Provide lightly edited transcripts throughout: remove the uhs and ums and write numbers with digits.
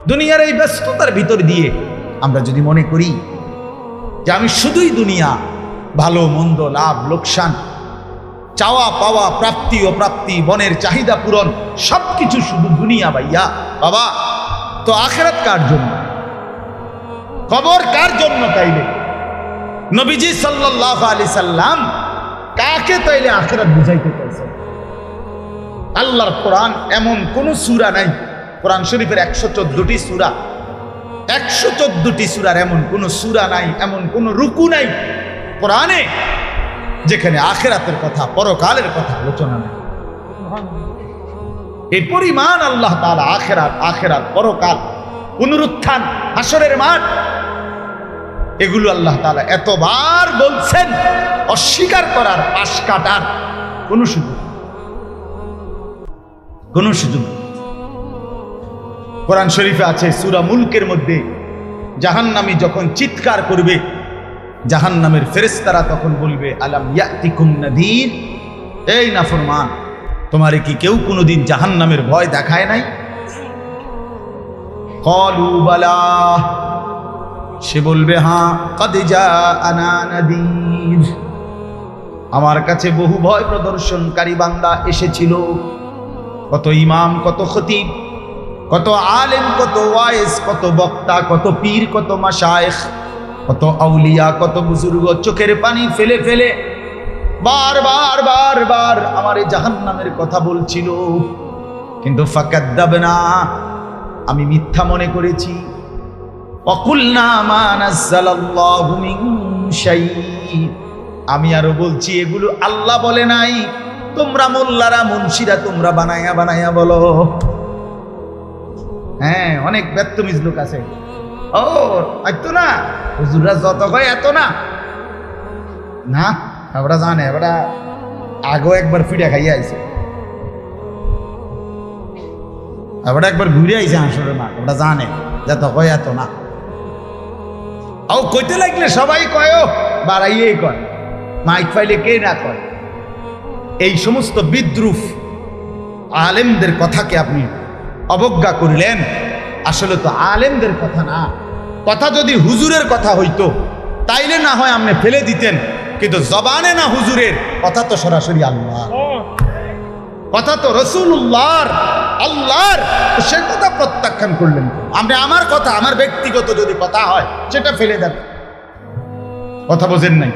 দুনিয়ার এই ব্যস্ততার ভিতর দিয়ে আমরা যদি মনে করি যে আমি শুধুই দুনিয়া, ভালো মন্দ, লাভ লোকসান, চাওয়া পাওয়া, প্রাপ্তি অপ্রাপ্তি, মনের চাহিদা পূরণ, সবকিছু শুধু দুনিয়া ভাইয়া, বাবা তো আখিরাত কার জন্য? কবর কার জন্য? তাইলে নবীজি সাল্লাল্লাহু আলাইহি সাল্লাম কাকে তাইলে আখিরাত বুঝাইতে চাইছেন? আল্লাহর কোরআন এমন কোন সূরা নাই, কোরআন শরীফের 114টি সূরা, 114টি সূরার এমন কোন সূরা নাই, এমন কোন রুকু নাই কোরআনে যেখানে আখিরাতের কথা, পরকালের কথা আলোচনা নেই। এই পরিমাণ আল্লাহ তাআলা আখিরাত, পরকাল, পুনরুত্থান, হাসরের মাঠ, এগুলো আল্লাহ তাআলা এতবার বলছেন, অস্বীকার করার, পাশ কাটার কোন সুযোগ কোরআন শরীফে আছে সূরা মুলকের মধ্যে, জাহান্নামী যখন চিৎকার করবে, জাহান্নামের ফেরেশতারা তখন বলবে, আলাম ইয়াতিকুম নাযীর, এই নাফরমান, তোমারে কি কেউ কোনোদিন জাহান্নামের ভয় দেখায় নাই? ক্বালু বালা, সে বলবে, হ্যাঁ, ক্বাদ জাআনা নাযীর, আমার কাছে বহু ভয় প্রদর্শনকারী বান্দা এসেছিল। কত ইমাম, কত খতিব, কত আলেম, কত ওয়াইজ, কত বক্তা, কত পীর, কত মাশায়েখ, কত আউলিয়া, কত বুজুর্গ চোখের পানি ফেলে ফেলে বার আমার এই জাহান্নামের কথা বলছিল, কিন্তু ফাকাদ্দাবনা, আমি মিথ্যা মনে করেছি। ওয়াকুলনা মা নাযালাল্লাহু মিন শাই, আমি আরো বলছি এগুলো আল্লাহ বলে নাই, তোমরা মোল্লারা, মুন্সিরা তোমরা বানায়া বলো। হ্যাঁ, অনেক বেত্তমিজ লোক আছে, ও এত না, হুজুররা যত কয় এত না, না আমরা জানে, আমরা আগেও একবার ফিরে খাইয়া আইছে, আমরা একবার ঘুরে আইছে হাসরের মাঠ, আমরা জানে যত কয় এত না। ও কইতে লাগলে সবাই কয়, বাড়াইয়ে কয়, মাইক পাইলে কে না কয়। এই সমস্ত বিদ্রুপ আলেমদের কথাকে আপনি অবজ্ঞা করিলেন। আসলে তো আলেমদের কথা না, কথা যদি হুজুরের কথা হইতো তাইলে না হয় আপনি ফেলে দিতেন, কিন্তু জবানে না হুজুরের কথা, তো সরাসরি আল্লাহ কথা, তো রাসূলুল্লাহর, আল্লাহর, সে কথা প্রত্যাখ্যান করলেন। আপনি আমার কথা, আমার ব্যক্তিগত যদি কথা হয় সেটা ফেলে দেন, কথা বোঝেন নাই।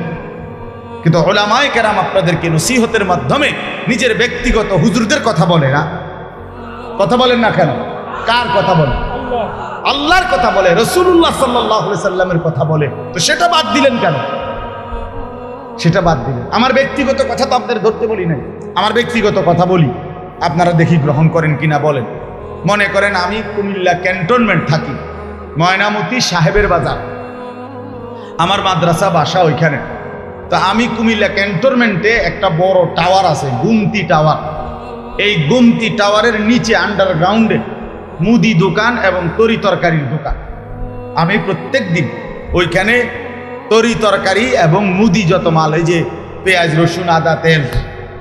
কিন্তু উলামায়ে কেরাম আপনাদেরকে নসিহতের মাধ্যমে নিজের ব্যক্তিগত হুজুরদের কথা বলে না, কথা বলেন না কেন? কার কথা বলে? আল্লাহর কথা বলে, রাসূলুল্লাহ সাল্লাল্লাহু আলাইহি সাল্লামের কথা বলে, তো সেটা বাদ দিলেন কেন? সেটা বাদ দিলেন। আমার ব্যক্তিগত কথা তো আপনাদের ধরতে বলি নাই, আমার ব্যক্তিগত কথা বলি, আপনারা দেখি গ্রহণ করেন কিনা বলেন। মনে করেন আমি কুমিল্লা ক্যান্টনমেন্ট থাকি, ময়নামতি সাহেবের বাজার, আমার মাদ্রাসা বাসা ওইখানে। তো আমি কুমিল্লা ক্যান্টনমেন্টে একটা বড় টাওয়ার আছে, গুমতি টাওয়ার, এই গুমতি টাওয়ারের নিচে আন্ডারগ্রাউন্ডে মুদি দোকান এবং তরি তরকারির দোকান। আমি প্রত্যেক দিন ওইখানে তরি তরকারি এবং মুদি যত মাল, এই যে পেঁয়াজ, রসুন, আদা, তেল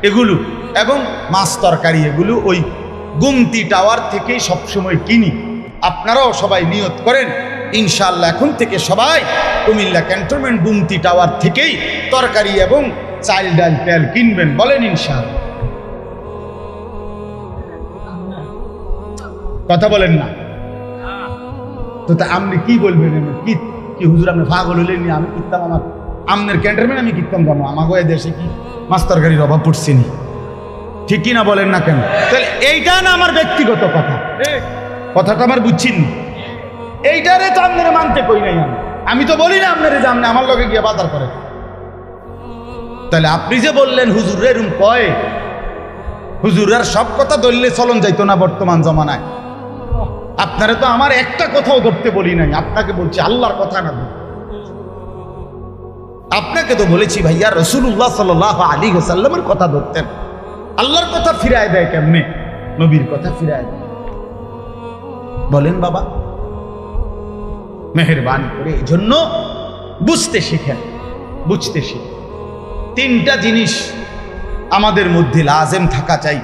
এগুলো এবং মাছ তরকারি, এগুলো ওই গুমতি টাওয়ার থেকেই সবসময় কিনি। আপনারাও সবাই নিয়ত করেন, ইনশাআল্লাহ এখন থেকে সবাই কুমিল্লা ক্যান্টনমেন্ট গুমতি টাওয়ার থেকেই তরকারি এবং চাল, ডাল, তেল কিনবেন, বলেন ইনশাআল্লাহ। কথা বলেন না তো, তা আপনি কি বলবেন? কি হুজুর আপনি পাগল হলেন? আমি কিনতাম, আমার আমনের ক্যান্টনমেন্ট আমি কিনতাম কেন? আমাকে দেশে কি মাছ তরকারির অভাব পড়ছে নি? ঠিক কিনা বলেন না কেন? তাহলে এইটা না আমার ব্যক্তিগত কথা, কথাটা আমার বুঝছেন, এইটারে তো আপনারা মানতে কই নাই। আমি তো বলি না আপনারা যে আপনি আমার লগে গিয়ে বাজার করেন। তাহলে আপনি যে বললেন হুজুর এরকম কয়, হুজুরার সব কথা ধরলে চলন যাইতো না বর্তমান জমানায়। আপনারা তো আমার একটা কথাও ধরতে বলি নাই, আপনাকে বলছি আল্লাহর কথা না। আপনাকে তো বলেছি ভাইয়া রাসূলুল্লাহ সাল্লাল্লাহু আলাইহি ওয়াসাল্লামের কথা ধরতেন। আল্লাহর কথা ফিরায় দেয় কেমনে? নবীর কথা ফিরায় দেয়। বলেন বাবা, মেহেরবানি করে এই জন্য বুঝতে শিখেন, বুঝতে শিখেন। তিনটা জিনিস আমাদের মধ্যে লাজেম থাকা চাই।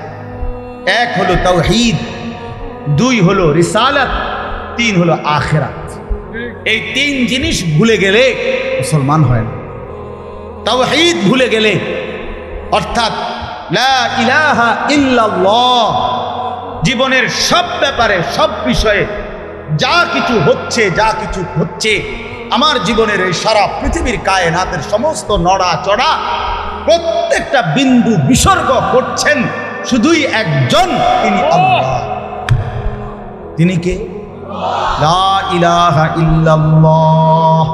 এক হলো তাওহীদ, দুই হলো রিসালাত, তিন হলো আখিরাত। এই তিন জিনিস ভুলে গেলে মুসলমান হয় না। তাওহীদ ভুলে গেলে, অর্থাৎ লা ইলাহা ইল্লাল্লাহ, জীবনের সব ব্যাপারে সব বিষয়ে যা কিছু হচ্ছে আমার জীবনের এই সারা পৃথিবীর কায়নাতের সমস্ত নড়া চড়া প্রত্যেকটা বিন্দু বিসর্গ করছেন শুধুই একজন, তিনি আল্লাহ। তিনি কে? লা ইলাহা ইল্লাল্লাহ,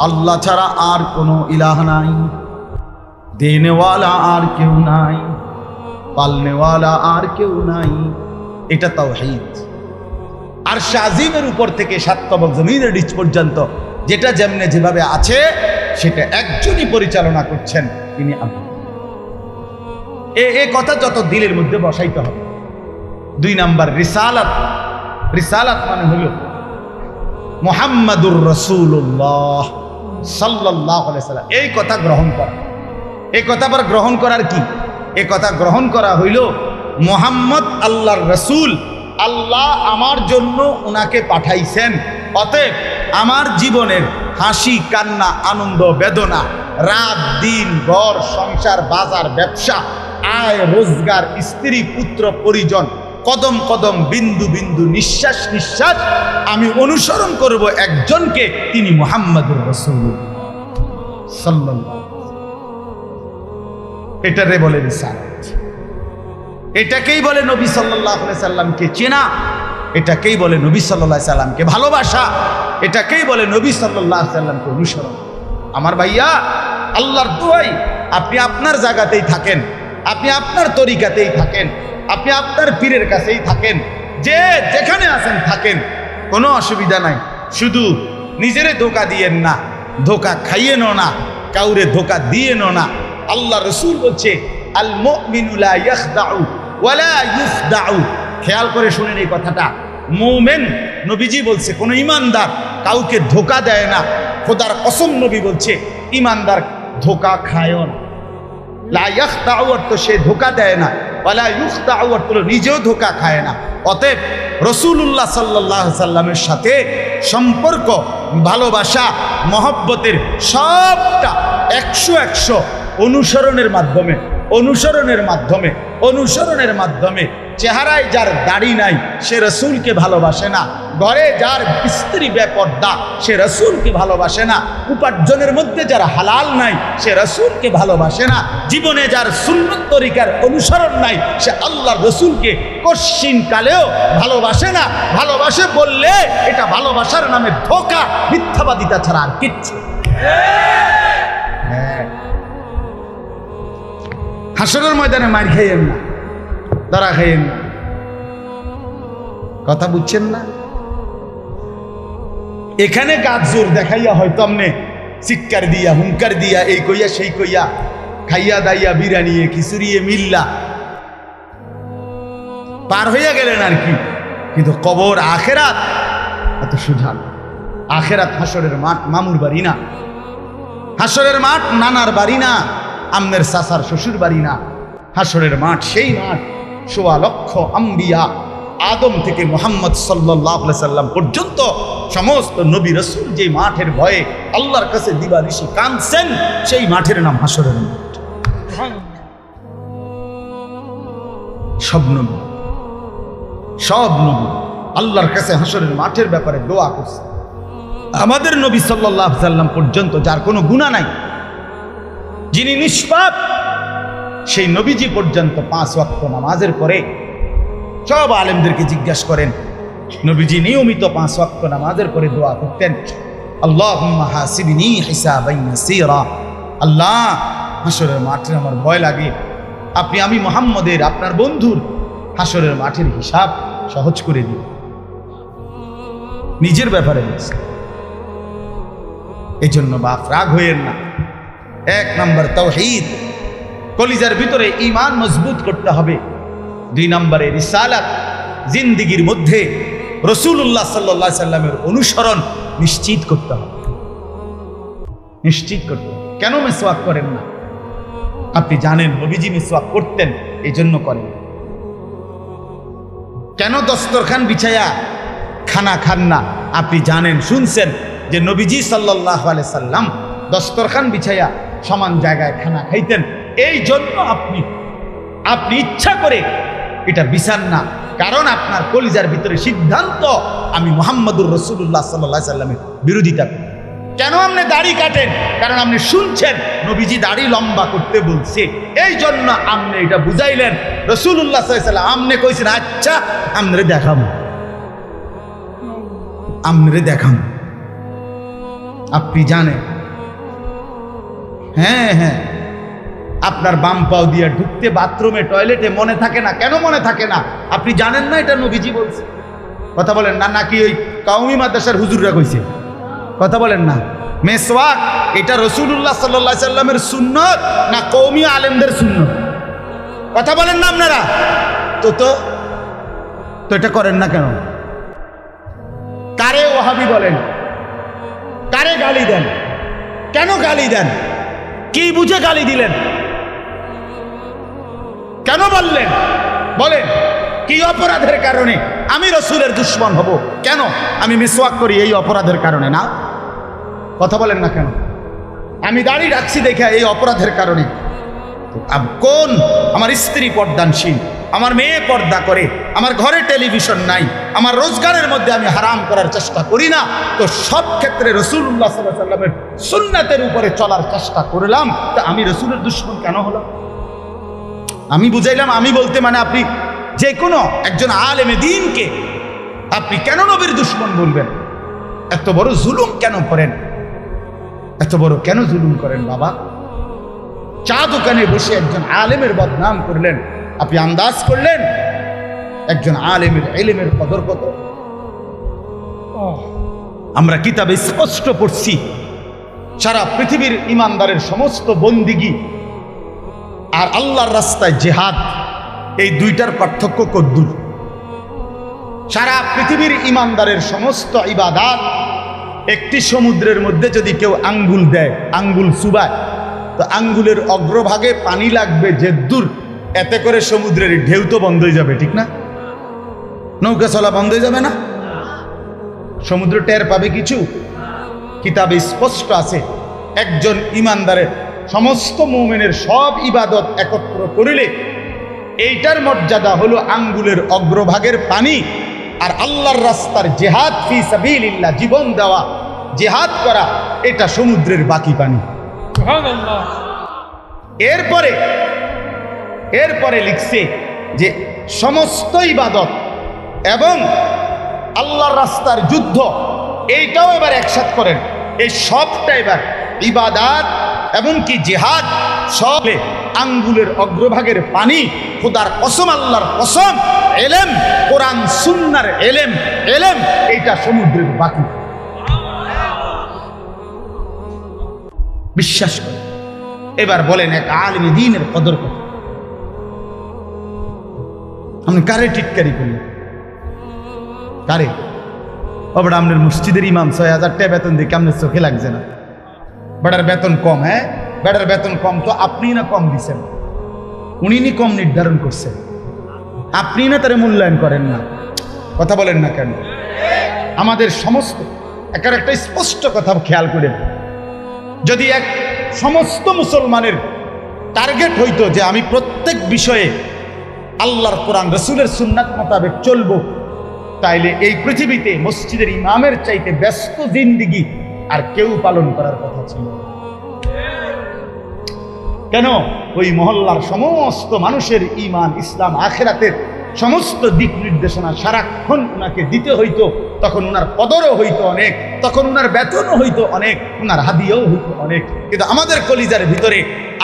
আল্লাহ ছাড়া আর কোনো ইলাহ নাই, দেনেওয়ালা আর কেউ নাই, পালনেওয়ালা আর কেউ নাই। এটা তাওহীদ। আর শাজিমের উপর থেকে সাততবক জমিনের নিচ পর্যন্ত যেটা যেমনে যেভাবে আছে সেটা একজনই পরিচালনা করছেন, তিনি আল্লাহ। এই কথা যত দিলের মধ্যে বসাইতে হবে। 2 নাম্বার রিসালাত। রিসালাত মানে হলো মুহাম্মাদুর রাসূলুল্লাহ সাল্লাল্লাহু আলাইহি সাল্লাম, এই কথা গ্রহণ করা। এই কথা আবার গ্রহণ করার কি? এই কথা গ্রহণ করা হইল মুহাম্মদ আল্লাহর রাসূল, আল্লাহ আমার জন্য উনাকে পাঠাইছেন, অতএব আমার জীবনের হাসি কান্না আনন্দ বেদনা, রাত দিন, ঘর সংসার, বাজার ব্যবসা, আয় রোজগার, স্ত্রী পুত্র পরিজন, কদম কদম, বিন্দু বিন্দু, নিঃশ্বাস নিঃশ্বাস আমি অনুসরণ করব একজনকে, তিনি মুহাম্মাদুর রাসূলুল্লাহ সাল্লাল্লাহু আলাইহি ওয়াসাল্লাম। এটারে বলে রিসালাত। এটাকেই বলে নবী সাল্লাল্লাহু আলাইহি সাল্লামকে চেনা, এটাকেই বলে নবী সাল্লাল্লাহু আলাইহি সাল্লামকে ভালোবাসা, এটাকেই বলে নবী সাল্লাল্লাহু আলাইহি সাল্লামকে অনুসরণ। আমার ভাইয়া, আল্লাহর দোয়াই আপনি আপনার জায়গাতেই থাকেন, আপনি আপনার তরিকাতেই থাকেন, আপনি আপনার পীরের কাছেই থাকেন, যে যেখানে আছেন থাকেন, কোনো অসুবিধা নাই। শুধু নিজেরে ধোঁকা দিয়েন না, ধোঁকা খাইয়েনও না, কাউরে ধোঁকা দিয়েনও না। আল্লাহ রসুল বলছে আল মুমিনু লা ইয়াখদাউ ওয়ালা ইউখদাউ। খেয়াল করে শুনেন এই কথাটা। মুমিন, নবীজি বলছে, কোন ইমানদার কাউকে ধোঁকা দেয় না। খোদার কসম নবী বলছে ইমানদার ধোঁকা খায়ও না। লা ইয়াখদাউ অর্থ সে ধোঁকা দেয় না, ওয়ালা ইউখদাউ অর্থ নিজেও ধোঁকা খায় না। অতএব রাসূলুল্লাহ সাল্লাল্লাহু আলাইহি সাল্লামের সাথে সম্পর্ক, ভালোবাসা, মহব্বতের সবটা 100 অনুসরণের মাধ্যমে, অনুসরণের মাধ্যমে, অনুসরণের মাধ্যমে। চেহারায় যার দাড়ি নাই সে রাসূলকে ভালোবাসে না, ঘরে যার স্ত্রী বেপর্দা সে রাসূলকে ভালোবাসে না, উপার্জনের মধ্যে যার হালাল নাই সে রাসূলকে ভালোবাসে না, জীবনে যার সুন্নত তরিকার অনুসরণ নাই সে আল্লাহর রাসূলকে কশিন কালেও ভালোবাসে না। ভালোবাসে বললে এটা ভালোবাসার নামে ধোঁকা, মিথ্যাবাদিতা ছাড়া আর কিচ্ছু। হাসরের ময়দানে মার খাইয়েন না, ধরা খাইয়েন না। কথা বুঝছেন না? এখানে কাজ জোর দেখাইয়া হয়তো আমনে চিৎকার দিয়া, হুঙ্কার দিয়া, এই কইয়া সেই কইয়া, খাইয়া দাইয়া, বিরানিয়ে খিচুড়িয়ে মিল্লা পার হইয়া গেলেন আর কি। কিন্তু কবর আখেরাত এত সুঝাল। আখেরাত হাসরের মাঠ মামুর বাড়ি না, হাসরের মাঠ নানার বাড়ি না, আমনের চাচার শ্বশুর বাড়ি না। হাসরের মাঠ সেই মাঠ ১৬ লক্ষ আম্বিয়া, আদম থেকে মুহাম্মদ সাল্লাল্লাহু আলাইহি সাল্লাম পর্যন্ত সমস্ত নবী রাসূল যে মাঠের ভয়ে আল্লাহর কাছে দিবানিশি কাঁদছেন, সেই মাঠের নাম হাসরের মাঠ। সব নবী আল্লাহর কাছে হাসরের মাঠের ব্যাপারে দোয়া করছে। আমাদের নবী সাল্লাল্লাহু আলাইহি সাল্লাম পর্যন্ত যার কোনো গুনাহ নাই, যিনি নিষ্পাপ, সেই নবীজি পর্যন্ত 5 ওয়াক্ত নামাজের পরে সব আলেমদেরকে জিজ্ঞাসা করেন, নবীজি নিয়মিত 5 ওয়াক্ত নামাজের পরে দোয়া করতেন, আল্লাহুম্মা হাসিবনি হিসাবান ইয়াসীরা। আল্লাহ, হাসরের মাঠে আমার ভয় লাগে, আমি মুহাম্মদের, আপনার বন্ধুর হাসরের মাঠের হিসাব সহজ করে দিন। নিজের ব্যাপারে বলছে। এই জন্য বাপ রাগ হইয়েন না। 1 নম্বর তাওহীদ, কলিজার ভিতরে ঈমান মজবুত করতে হবে। 2 নম্বরে রিসালাত, জিন্দেগীর মধ্যে রাসূলুল্লাহ সাল্লাল্লাহু আলাইহি সাল্লামের অনুসরণ নিশ্চিত করতে হবে। নিশ্চিত করতে হবে। কেন মিসওয়াক করেন না? আপনি জানেন নবীজি মিসওয়াক করতেন, এই জন্য করেন। কেন দস্তরখান বিছায়া খানা খান না। আপনি জানেন, শুনছেন যে নবীজি সাল্লাল্লাহু আলাইহি সাল্লাম দস্তরখান বিছাইয়া সমান জায়গায় খানা খাইতেন। এই জন্য আপনি ইচ্ছা করে এটা বিচার না, কারণ আপনার কলিজার ভিতরে সিদ্ধান্ত আমি মুহাম্মদুর রাসূলুল্লাহ সাল্লাল্লাহু আলাইহি সাল্লামের বিরোধিতা করি। কেন আপনি দাড়ি কাটেন? কারণ আপনি শুনছেন নবীজি দাড়ি লম্বা করতে বলছে, এই জন্য আপনি এটা বুঝাইলেন। রাসূলুল্লাহ সাল্লাল্লাহু আলাইহি সাল্লাম আপনি কইছেন আচ্ছা আমরে দেখাম, আপনি জানেন। হ্যাঁ হ্যাঁ, আপনার বাম পাও দিয়ে ঢুকতে বাথরুমে টয়লেটে মনে থাকে না। কেন মনে থাকে না? আপনি জানেন না এটা নবীজি বলছে। কথা বলেন না, নাকি ওই কওমি মাদ্রাসার হুজুররা কইছে? কথা বলেন না। মেসওয়াক এটা রাসূলুল্লাহ সাল্লাল্লাহু আলাইহি সাল্লামের সুন্নত না কওমি আলেমদের সুন্নত? কথা বলেন না আপনারা। তো এটা করেন না কেন? কারে ওয়াহাবি বলেন? কারে গালি দেন? কেন গালি দেন? কি বুঝে গালি দিলেন? কেন বললেন? বলেন কি অপরাধের কারণে আমি রসুলের দুশমন হব? কেন আমি মিসওয়াক করি? এই অপরাধের কারণে না? কথা বলেন না কেন? আমি দাড়ি রাখছি দেখে এই অপরাধের কারণে? কোন আমার স্ত্রী পর্দানশীল, আমার মেয়ে পর্দা করে, আমার ঘরে টেলিভিশন নাই, আমার রোজগারের মধ্যে আমি হারাম করার চেষ্টা করি না, তো সব ক্ষেত্রে রাসূলুল্লাহ সাল্লাল্লাহু আলাইহি সাল্লামের সুন্নাতের উপরে চলার চেষ্টা করলাম, তা আমি রসুলের দুশমন কেন হলাম? আমি বুঝাইলাম, আমি বলতে মানে আপনি যে কোনো একজন আলেমে দ্বীনকে আপনি কেন নবীর দুশমন বলবেন? এত বড় জুলুম কেন করেন? এত বড় কেন জুলুম করেন বাবা? চা দোকানে বসে একজন আলেমের বদনাম করলেন, আপনি আন্দাজ করলেন একজন আলেমের ইলমের কদর কত? আমরা কিতাবে স্পষ্ট পড়ছি সারা পৃথিবীর ইমানদারের সমস্ত বন্দিগি আর আল্লাহর রাস্তায় জিহাদ, এই দুইটার পার্থক্য কদ্দুর? সারা পৃথিবীর ইমানদারের সমস্ত ইবাদাত একটি সমুদ্রের মধ্যে যদি কেউ আঙ্গুল দেয়, আঙ্গুল চুবায়, তো আঙ্গুলের অগ্রভাগে পানি লাগবে যে দূর, এতে করে সমুদ্রের ঢেউ তো বন্ধ হয়ে যাবে, ঠিক না? নৌকা চলা বন্ধ হয়ে যাবে না? সমুদ্র টের পাবে কিছু? কিতাবে স্পষ্ট আছে একজন ইমানদারের সমস্ত মুমিনের সব ইবাদত একত্র করিলে এইটার মর্যাদা হলো আঙ্গুলের অগ্রভাগের পানি। আর আল্লাহর রাস্তার জিহাদ ফি সাবিলিল্লাহ, জীবন দেওয়া, জিহাদ করা, এটা সমুদ্রের বাকি পানি। সুবহানাল্লাহ। এরপরে লিখছে যে সমস্ত ইবাদত এবং আল্লাহর রাস্তার যুদ্ধ, এইটাও এবার একসাথে করেন। এই সবটা এবার ইবাদত এমনকি জিহাদ সব আঙ্গুলের অগ্রভাগের পানি। খোদার কসম, আল্লাহর কসম, এলেম, কোরআন সুন্নাহর এলেম, এইটা সমুদ্রের বাকি। বিশ্বাস করে এবার বলেন এক আলেমে দ্বীনের কদর কত? আপনি কারে টিটকারি করলেন? কারে? ওটা আপনার মসজিদের ইমাম ৬০০০ টাকা বেতন দিয়ে কেমন চোখে লাগছে না? বেটার বেতন কম। হ্যাঁ, বেটার বেতন কম তো আপনি না কম দিচ্ছেন, উনি নি কম নির্ধারণ করছেন, আপনি না তারে মূল্যায়ন করেন না। কথা বলেন না কেন? আমাদের সমস্ত একটা স্পষ্ট কথা খেয়াল করেন, যদি এক সমস্ত মুসলমানের টার্গেট হইতো যে আমি প্রত্যেক বিষয়ে আল্লাহর কোরআন রসুলের সুন্নাত মোতাবেক চলবো, তাইলে এই পৃথিবীতে মসজিদের ইমামের চাইতে ব্যস্ত জিন্দিগি আর কেউ পালন করার কথা ছিল। কেন? ওই মহল্লার সমস্ত মানুষের ঈমান, ইসলাম, আখিরাতের সমস্ত দিক নির্দেশনা সারাক্ষণ উনাকে দিতে হইতো, তখন উনার কদরও হইতো অনেক, তখন উনার বেতনও হইতো অনেক, উনার হাদিয়াও হইতো অনেক। কিন্তু আমাদের কলিজার ভিতরে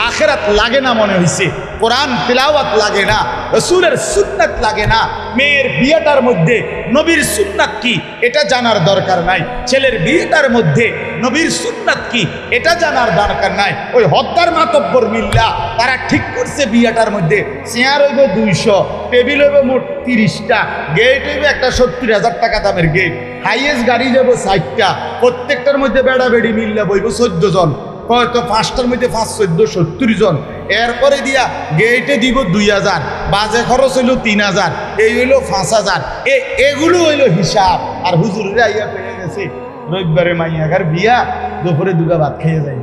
আখিরাত লাগে না মনে হইছে, কোরআন তিলাওয়াত লাগে না, রাসূলের সুন্নাত লাগে না, মেয়ের বিয়েটার মধ্যে নবীর সুন্নাত কি এটা জানার দরকার নাই, ছেলের বিয়েটার মধ্যে নবীর সুন্নাত কি এটা জানার দরকার নাই। ওই হদ্দার মাতব্বর মিল্লা তারা ঠিক করছে বিয়েটার মধ্যে চেয়ার হইব ২০০, টেবিল হইব মোট ৩০টা, গেট হইব একটা ৭০,০০০ টাকা দামের গেট, হাইয়েস্ট গাড়ি যাব ৬০টা, প্রত্যেকটার মধ্যে বেড়া বেড়ি মিল্লা বইব ১৪ জন, হয়তো ৫টার মধ্যে ৫, ১৪, ৭০ জন। এরপরে দিয়া গেটে দিব 2000, বাজে খরচ হইল 3000, এই হইল 5000, এগুলো হইল হিসাব। আর হুজুরের আইয়া পেয়ে গেছে রবিবারে মাইয়াগার বিয়া, দুপুরে দুগা ভাত খেয়ে যায়।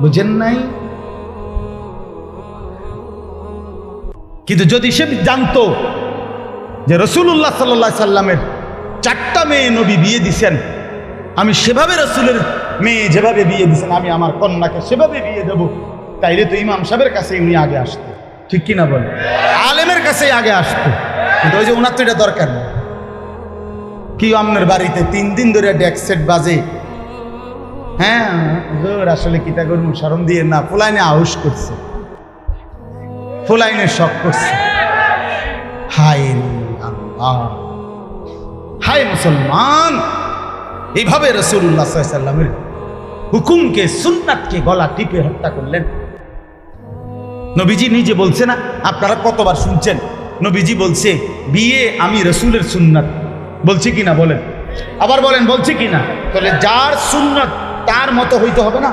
বুঝেন নাই? কিন্তু যদি সে জানতো যে রাসূলুল্লাহ সাল্লাল্লাহু আলাইহি সাল্লামের 4টা মেয়ে নবী বিয়ে দিছেন, আমি সেভাবে রাসূলের মেয়ে যেভাবে বিয়ে দিছেন আমি আমার কন্যাকে সেভাবে বিয়ে দেব, তাইলে তো ইমাম সাহেবের কাছে উনি আগে আসতো। ঠিক কিনা বলে? আলেমের কাছেই আগে আসতো। কিন্তু ওই যে ওনার তো এটা দরকার নেই। কি আপনার বাড়িতে 3 দিন ধরে ডেক সেট বাজে, হ্যাঁ আসলে কিতা করবো, শরম দিয়ে না, ফুলাইনে আউশ করছে, ফুলাইনে শখ করছে। হায় আল্লাহ, হায় মুসলমান, এইভাবে রাসূলুল্লাহ সাল্লাল্লাহু আলাইহি সাল্লামের হুকুমকে, সুন্নাতকে গলা টিপে হত্যা করলেন। নবীজি নিজে বলছে না, আপনারা কতবার শুনছেন, নবীজি বলছে বিয়ে আমি রাসূলের সুন্নাত, বলছে কিনা বলেন? আবার বলেন বলছে কিনা? তাহলে যার সুন্নাত তার মতো হইতে হবে না?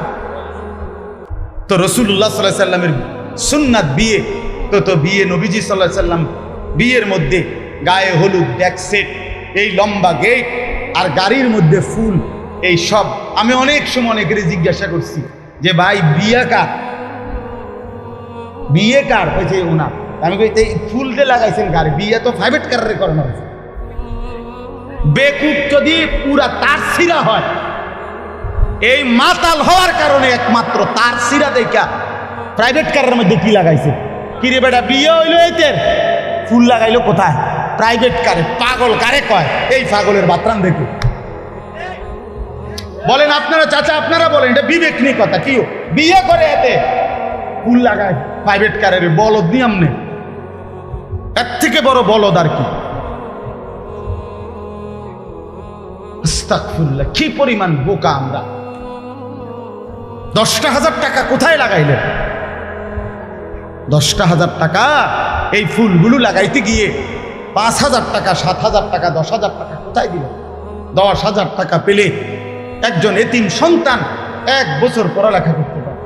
তো রাসূলুল্লাহ সাল্লাল্লাহু আলাইহি সাল্লামের সুন্নাত বিয়ে, তো বিয়ে নবীজি সাল্লাল্লাহু আলাইহি সাল্লাম বিয়ের মধ্যে গায়ে হলুদ, ডেক সেট, এই লম্বা গেট আর গাড়ির মধ্যে ফুল, এই সব। আমি অনেক সময় অনেকের জিজ্ঞাসা করছি যে ভাই বিয়ে কার, বিয়ে কার হয়েছে ওনার? আমি কই এই ফুল দিয়ে লাগাইছেন গাড়ি, বিয়ে তো প্রাইভেট কারে করানো হয়েছে। বেকুব যদি পুরা তার সিরা হয়, এই মাতাল হওয়ার কারণে একমাত্র তার সিরা দেখা প্রাইভেট কারের মধ্যে কি লাগাইছে। কিরে বেটা বিয়ে হইলো এতে ফুল লাগাইলো কোথায়? প্রাইভেট কারে। পাগল কারে কয়? এই পাগলের বাতরান দেখে বলেন আপনারা, চাচা আপনারা বলেন, এটা বিবেক নিয়ে কথা। কি বিয়ে করে এতে ফুল লাগায় প্রাইভেট কারের? বলদ নিয়ম নেই, এর থেকে বড় বলদ আর কি। আস্তাগফিরুল্লাহ, কি পরিমাণ বোকা আমরা। 10,000 টাকা কোথায় লাগাইলেন? 10,000 টাকা এই ফুলগুলো লাগাইতে গিয়ে 5,000 টাকা, 7,000 টাকা, 10,000 টাকা কোথায় দিলেন? 10,000 টাকা পেলে একজন এতিম সন্তান 1 বছর পড়ালেখা করতে পারে।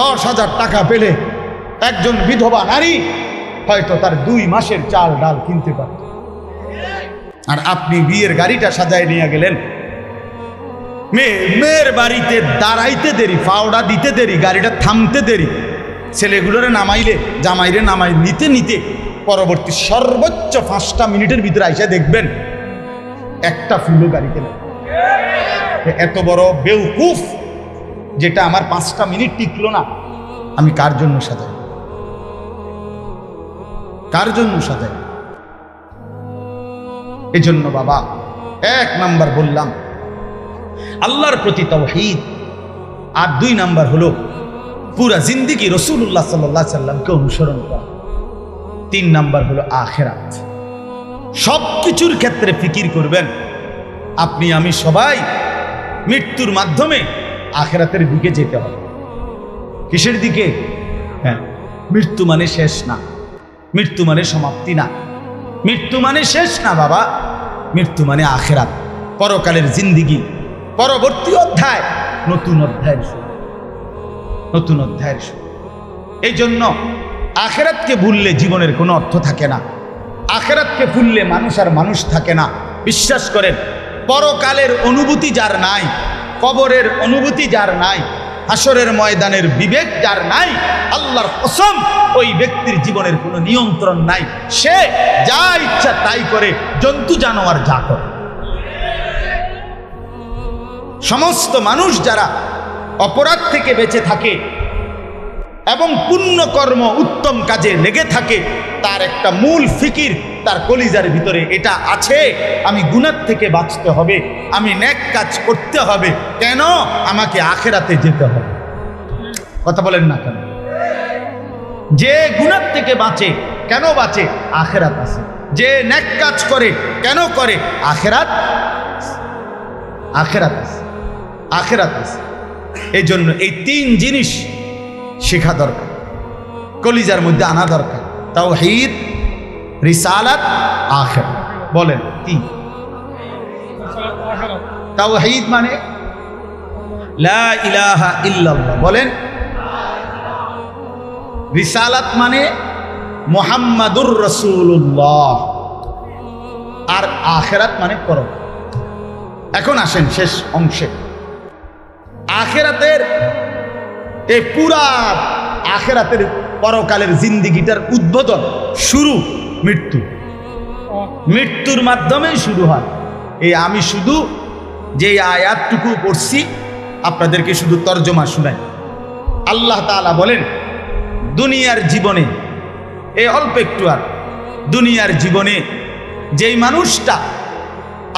10,000 টাকা পেলে একজন বিধবা নারী হয়তো তার 2 মাসের চাল ডাল কিনতে পারে। আর আপনি বিয়ের গাড়িটা সাজায় নিয়ে গেলেন, মেয়ের বাড়িতে দাঁড়াইতে দেরি, ফাওড়া দিতে দেরি, গাড়িটা থামতে দেরি, ছেলেগুলোরে নামাইলে জামাইরে নামাই নিতে নিতে পরবর্তী সর্বোচ্চ 5টা মিনিটের ভিতরে আইসা দেখবেন একটা ফুলও গাড়িতে নেই। এত বড় বেউকুফ যেটা আমার 5টা মিনিট টিকলো না, আমি কার জন্য সাজাই? কার জন্য সাজাই? এই জন্য বাবা 1 নাম্বার বললাম আল্লাহর প্রতি তাওহীদ, আর 2 নাম্বার হলো পুরা জিন্দেগি রাসূলুল্লাহ সাল্লাল্লাহু আলাইহি সাল্লামকে অনুসরণ করা। 3 নাম্বার হলো আখিরাত। সবকিছুর ক্ষেত্রে ফিকির করবেন। আপনি আমি সবাই মৃত্যুর মাধ্যমে আখিরাতের দিকে যেতে হবে। কিসের দিকে? হ্যাঁ, মৃত্যু মানে শেষ না, মৃত্যু মানে সমাপ্তি না, মৃত্যু মানে শেষ না বাবা। মৃত্যু মানে আখিরাত, পরকালের জিন্দেগি, পরবর্তী অধ্যায়, নতুন অধ্যায়ের শুরু, নতুন অধ্যায়ের শুরু। এই জন্য আখিরাতকে ভুললে জীবনের কোনো অর্থ থাকে না। আখিরাতকে ভুললে মানুষ আর মানুষ থাকে না। বিশ্বাস করেন, পরকালের অনুভূতি যার নাই, কবরের অনুভূতি যার নাই, হাসরের ময়দানের বিবেক যার নাই, আল্লাহর কসম ওই ব্যক্তির জীবনের কোনো নিয়ন্ত্রণ নাই। সে যা ইচ্ছা তাই করে, জন্তু জানোয়ার যা করে। সমস্ত মানুষ যারা অপরাধ থেকে বেঁচে থাকে এবং পুণ্যকর্ম উত্তম কাজে লেগে থাকে, তার একটা মূল ফিকির তার কলিজার ভিতরে এটা আছে, আমি গুনাহ থেকে বাঁচতে হবে, আমি নেক কাজ করতে হবে। কেন? আমাকে আখিরাতে যেতে হবে। কথা বলেন না কেন? যে গুনাহ থেকে বাঁচে, কেন বাঁচে? আখিরাত আছে। যে নেক কাজ করে, কেন করে? আখিরাত, আখিরাত আছে, আখিরাত আছে। এই জন্য এই 3 জিনিস শেখা দরকার, কলিজার মধ্যে আনা দরকার। তাওহীদ, রিসালাত, আখিরাত। বলেন কি? তাওহীদ মানে লা ইলাহা ইল্লাল্লাহ বলেন। রিসালাত মানে মুহাম্মাদুর রাসূলুল্লাহ, আর আখিরাত মানে পরকাল। এখন আসেন শেষ অংশে। আখিরাতের এই পুরা আখিরাতের পরকালের জিন্দেগিটার উদ্বোধন শুরু মৃত্যু, মৃত্যুর মাধ্যমেই শুরু হয়। এই আমি শুধু যে আয়াতটুকু পড়ছি আপনাদেরকে শুধু তর্জমা শুনাই। আল্লাহ তাআলা বলেন, দুনিয়ার জীবনে এই অল্প একটু আর দুনিয়ার জীবনে যেই মানুষটা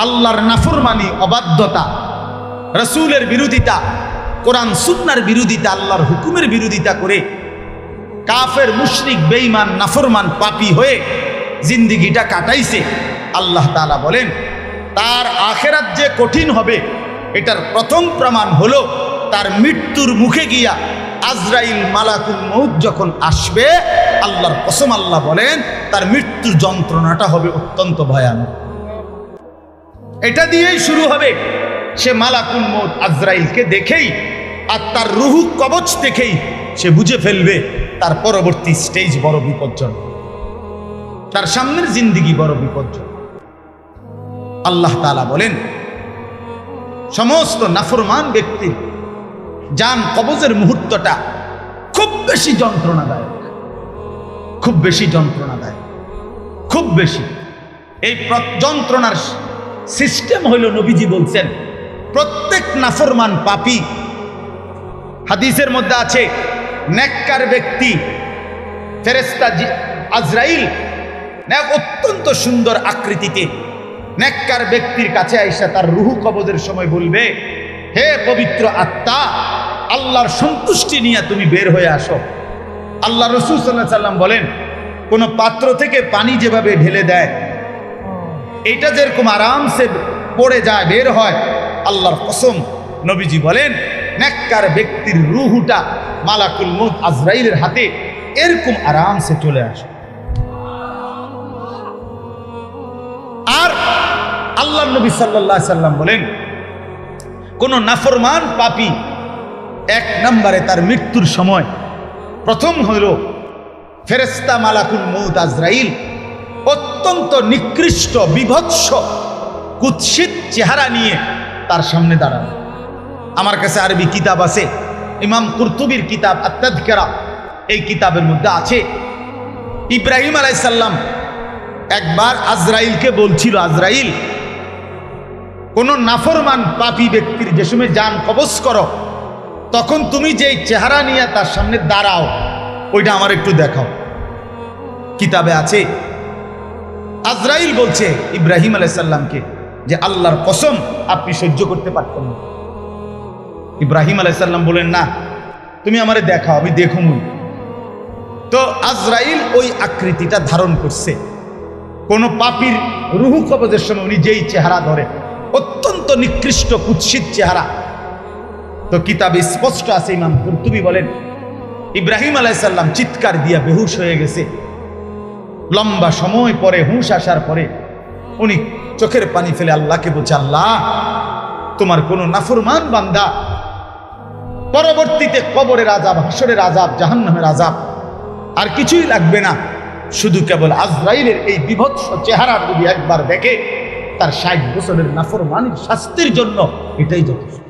আল্লাহর নাফরমানি, অবাধ্যতা, রাসূলের বিরোধিতা, কোরআন সুন্নাহর বিরোধিতা, আল্লাহর হুকুমের বিরোধিতা করে কাফের, মুশরিক, বেঈমান, নাফরমান, পাপী হয়ে জিন্দেগিটা কাটাইছে, আল্লাহ তাআলা বলেন তার আখিরাত যে কঠিন হবে এটার প্রথম প্রমাণ হলো তার মৃত্যুর মুখে গিয়া আজরাইল মালাকুল মউত যখন আসবে, আল্লাহর কসম আল্লাহ বলেন তার মৃত্যুর যন্ত্রণাটা হবে অত্যন্ত ভয়ানক। এটা দিয়েই শুরু হবে। সে মালাকুল মউত আজরাইলকে দেখেই আর তার রুহু কবচ দেখেই সে বুঝে ফেলবে তার পরবর্তী স্টেজ বড় বিপজ্জনক, তার সামনের জিন্দেগি বড় বিপজ্জনক। আল্লাহ তাআলা বলেন সমস্ত নাফরমান ব্যক্তির জান কবজের মুহূর্তটা খুব বেশি যন্ত্রণাদায়ক, খুব বেশি যন্ত্রণাদায়ক, খুব বেশি। এই যন্ত্রণার সিস্টেম হইল, নবীজি বলছেন প্রত্যেক নাফরমান পাপী, হাদিসের মধ্যে আছে নেককার ব্যক্তি ফেরেশতা আজরাইল অত্যন্ত সুন্দর আকৃতিতে নেককার ব্যক্তির কাছে আইসা তার রুহু কবজের সময় বলবে, হে পবিত্র আত্মা, আল্লাহর সন্তুষ্টি নিয়ে তুমি বের হয়ে আসো। আল্লাহ রাসূল সাল্লাল্লাহু আলাইহি সাল্লাম বলেন কোন পাত্র থেকে পানি যেভাবে ঢেলে দেয় এটা যেরকম আরামসে পড়ে যায়, বের হয়, আল্লাহর কসম নবীজি বলেন নেককার ব্যক্তির রুহুটা মালাকুল মউত আজরাইলের হাতে এরকম আরামসে চলে আসে। আর আল্লাহর নবী সাল্লাল্লাহু আলাইহি সাল্লাম বলেন কোন নাফরমান পাপী এক নম্বরে তার মৃত্যুর সময় প্রথম হইল ফেরেশতা মালাকুল মউত আজরাইল অত্যন্ত নিকৃষ্ট, বিভৎস, কুৎসিত চেহারা নিয়ে তার সামনে দাঁড়ানো। আমার কাছে আরবি কিতাব আছে, ইমাম কুরতুবির কিতাব আত-তাযকিরা, এই কিতাবের মধ্যে আছে ইব্রাহিম আলাইহিস সালাম একবার আজরাইলকে বলছিল, আজরাইল কোন নাফরমান পাপী ব্যক্তির যে সময় জান কবজ করো তখন তুমি যেই চেহারা নিয়ে তার সামনে দাঁড়াও ওইটা আমার একটু দেখাও। কিতাবে আছে আজরাইল বলছে ইব্রাহিম আলাইহিস সালামকে যে আল্লাহর কসম আপনি সহ্য করতে পারতেন না। ইব্রাহিম আলাইহিস সালাম বলেন না, তুমি আমারে দেখাও, আমি দেখুন। তো আজরাইল ওই আকৃতিটা ধারণ করছে। কোন পাপীর রুহু কবজের সময় উনি যেই চেহারা ধরে অত্যন্ত নিকৃষ্ট, কুৎসিত চেহারা। তো কিতাবে স্পষ্ট আছে, ইমাম কুরতুবী বলেন ইব্রাহিম আলাইহিস সালাম চিৎকার দিয়া বেহুশ হয়ে গেছে। লম্বা সময় পরে হুঁশ আসার পরে উনি চোখের পানি ফেলে আল্লাহকে বলছে, আল্লাহ তোমার কোন নাফরমান বান্দা পরবর্তীতে কবরের আযাব, হাসরের আযাব, জাহান্নামের আযাব আর কিছুই লাগবে না, শুধু কেবল আজরাইলের এই বিভৎস চেহারা যদি একবার দেখে তার 60 বছরের নাফরমানির শাস্তির জন্য এটাই যথেষ্ট।